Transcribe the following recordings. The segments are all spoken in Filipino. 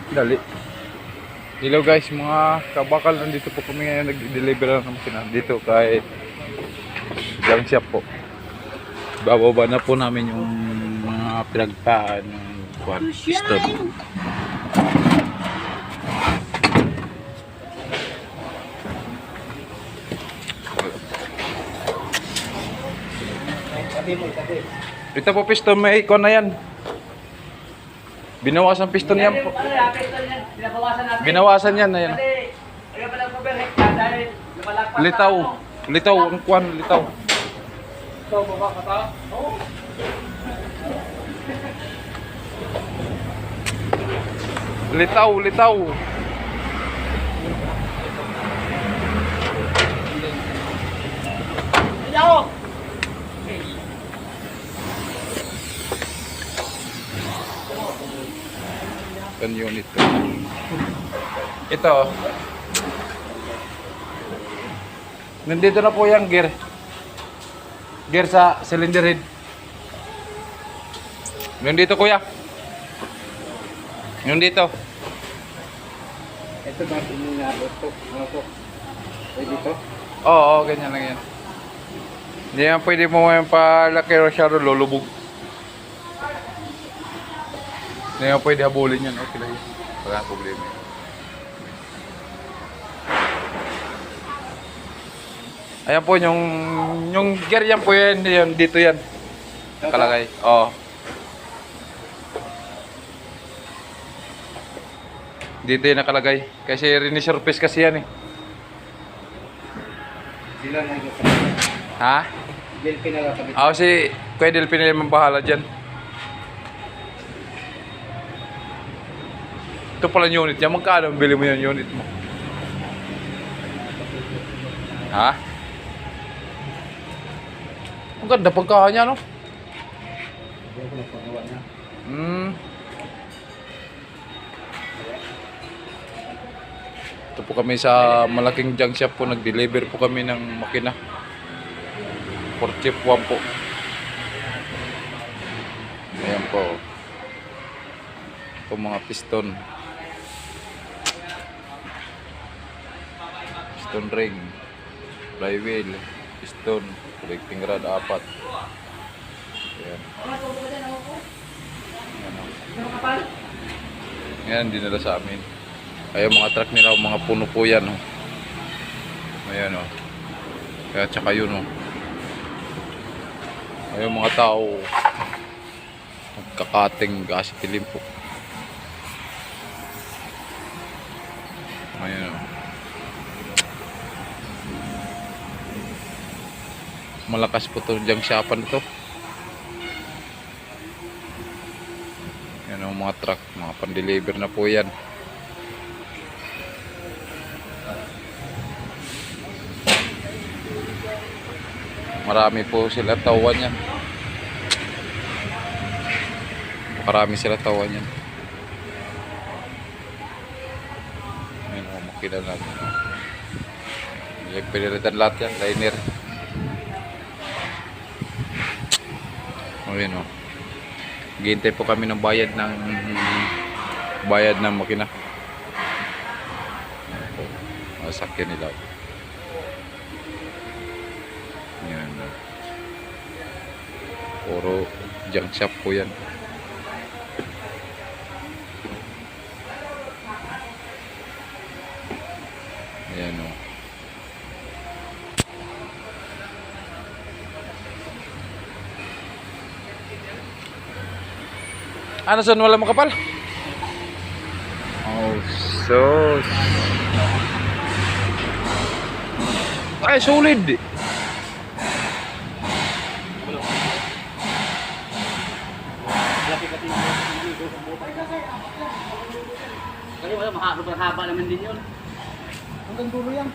Dali. Hello guys, mga kabakal, nandito po kami ngayon nag-deliver ng makina dito kay junk shop po. Bababa na po namin yung mga pinagtaan ng piston. Ito po piston, may icon na yan. Binawasan piston yan po. Binawasan yan na yan. Litaw. Litaw. Ang kuwan, litaw. Litaw, litaw. Kan unit ko. Ito. Nandito na po yung gear. Gear sa cylinder head. Nandito kuya. Nandito. Ito ba pinilabot po? Ano po? Pwede to? Oo, ganyan lang yan. Hindi yan pwede mo yung palaki o siya lulubog. Hindi yan pwede habulin yan. Okay lang yun. Wala problema yun. Ayan po, yung gear yan po yan, dito yan. Nakalagay. Oo. Dito yan nakalagay. Kasi rinisurface kasi yan eh. Sila na ito. Ha? Delphi na kakabit. Ako si Kuya Delphi na yung bahala dyan. Ito pala yung unit yan. Magkano bili mo yung unit mo? Ha? Ang ganda pagkahan niya, no? Ito po kami sa malaking junk shop po. Nag-deliver po kami ng makina. For chip 1 po. Ayan po. Ito mga piston. Piston ring. Flywheel. Piston. Connecting rod 4. Ayan. Ayan, dinala sa amin. Ayan mga truck nila, mga puno po yan. Oh. Ayan o. Oh. Kaya tsaka yun o. Oh. Ayan mga tao. Nagkakating gas tilim po. Ayan o. Oh. Malakas po ito diyang shapan ito. Yan ang mga truck, mga pan-deliver na po yan. Marami po sila tawan yan. Marami sila tawan yan. Yan ang makina natin. Pinilitan lahat yan, liner. Ayan o. Hihintay po kami ng bayad ng makina. Masakyan nila. Ayan o. Puro junk shop po yan. Ayan o. Ano son, wala makapal? Oh, sus. Ay, solid. Kasi wala mahaba naman din yun. Hanggang dulo yan.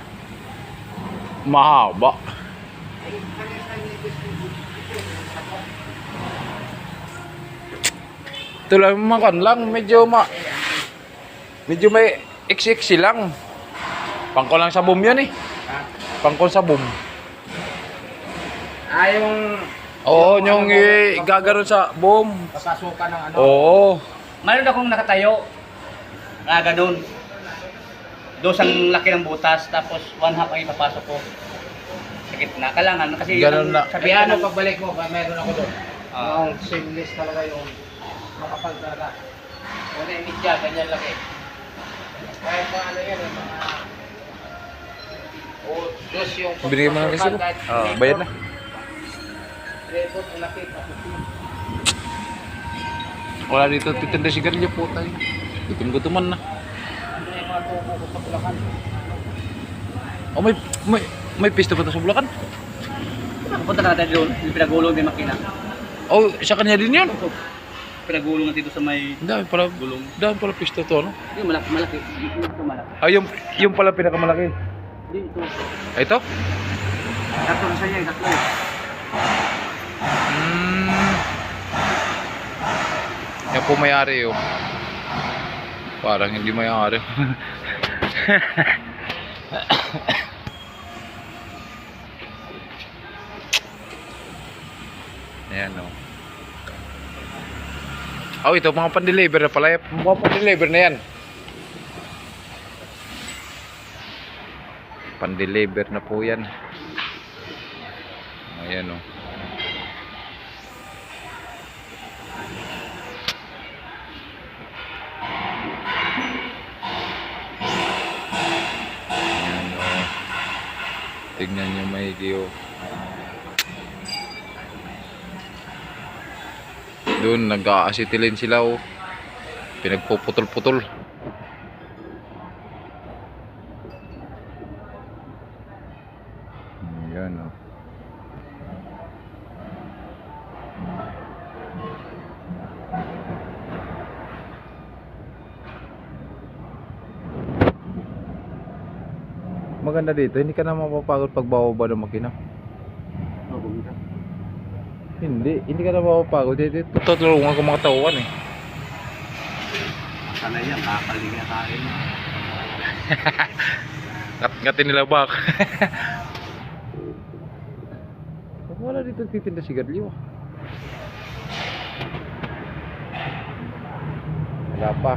Mahaba. Ito lang makan lang, medyo may XX lang. Pangko lang sa boom yan eh. Pangko sa boom. Yung Oo, yung gagaron sa boom. papasukan ng ano. Oo. Mayroon akong nakatayo. ganun. Dos ang laki ng butas, tapos 1/2 ang ipapasok ko. Sa gitna. Kailangan, kasi Ganun na. sa Piano piano, pagbalik mo, meron ako doon. Ah. Yung seamless talaga yung makapal talaga. Wala yung media, ganyan laki. Kahit pa ano yan, yung mga... O, dos yung... Binigay mo ng resibo? Ah, Bayad na. Report, ang laki, tapos yun. Wala dito titinda sigarilyo po tayo. Gutom-gutuman na. Ano yung mga tubo ko sa Bulacan? Oh, may pisto pa to sa Bulacan. pupunta ka natin doon, yung pinagulong din makina. Oh, sa kanya din yun. Pinagulong natin doon sa may Dami pala, gulong. dami pala pisto to, no? Yung malaki, yung malaki. Ah, yung pala pinakamalaki. Hindi, ito. Ah, ito? Tatlo na siya, tatlo. Yan po may-ari, oh. Parang hindi may-ari. Ayan, oh. Oh, ito mga pan-deliver na pala. Mga pan-deliver na yan. Pan-deliver na po yan. Ayan, oh. Ayan, oh. Tignan nyo maigi, oh. Doon nag-aasitilin sila, oh. Pinagpuputol-putol. Ayan, oh. Maganda dito, hindi ka na mapapagod pag bababa ng makina. Hindi ka na mapapagod. Tutulungan ko mga tauhan, eh. Sana yan, kakaling na kain. Ngatin nila bak. Wala dito titinda sigarilyo. Wala pa.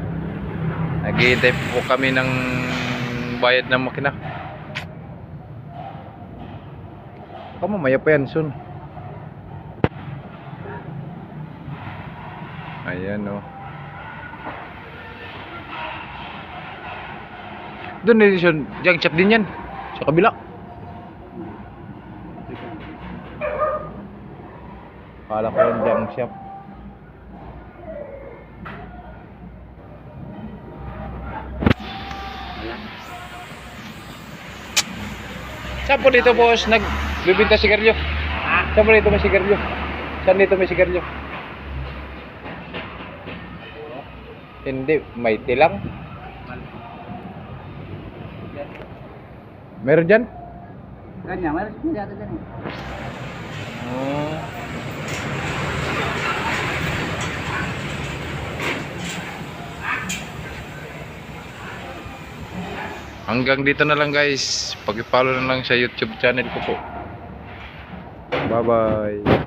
Naghihintay po kami ng bayad ng makina. Baka mamaya pa yan soon. Ayan, oh. Doon din siya, junk shop din yan. Sa kabila. Kala ko yung junk shop. Saan po dito, boss? Nagbibinta sigarilyo? Saan po dito may sigarilyo? Saan dito may sigarilyo? Hindi, may tilang. Meron dyan? Ganyan, mayroon siya yata dyan eh. Oh. Hanggang dito na lang, guys. Pag-follow na lang sa YouTube channel ko po. Bye bye.